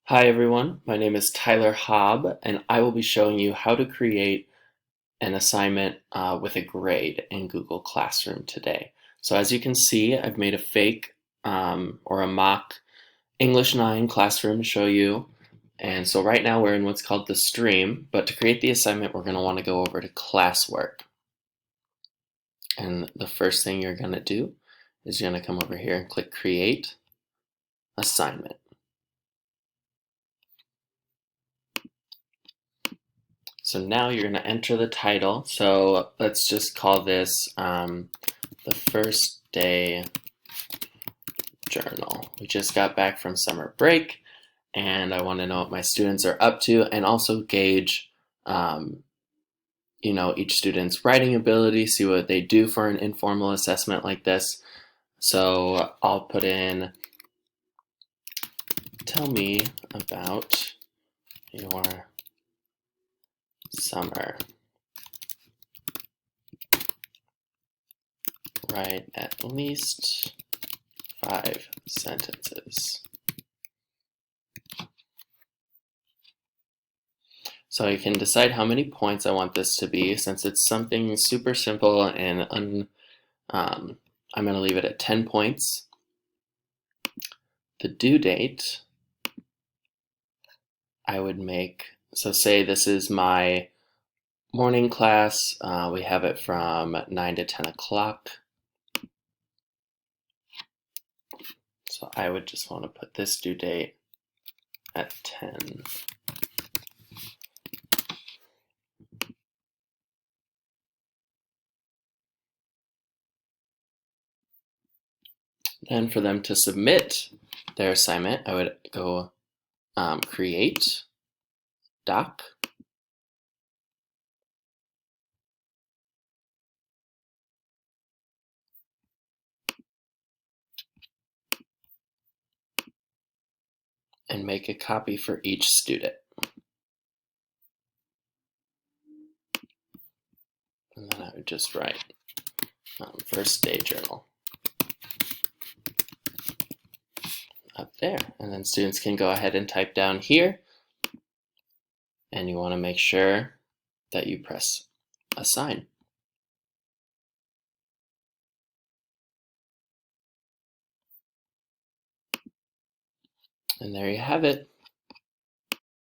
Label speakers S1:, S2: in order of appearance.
S1: Hi everyone, my name is Tyler Hobb and I will be showing you how to create an assignment with a grade in Google Classroom today. So as you can see, I've made a fake or a mock English 9 classroom to show you. And so right now we're in what's called the stream, but to create the assignment we're going to want to go over to classwork. And the first thing you're going to do is you're going to come over here and click create assignment. So now you're going to enter the title. So let's just call this the first day journal. We just got back from summer break and I want to know what my students are up to and also gauge each student's writing ability, see what they do for an informal assessment like this. So I'll put in, tell me about your summer. Write at least 5 sentences. So I can decide how many points I want this to be. Since it's something super simple and I'm going to leave it at 10 points. The due date I would make, so say this is my morning class. We have it from 9 to 10 o'clock. So I would just want to put this due date at 10. Then for them to submit their assignment, I would go create doc. And make a copy for each student. And then I would just write first day journal up there. And then students can go ahead and type down here. And you want to make sure that you press assign. And there you have it.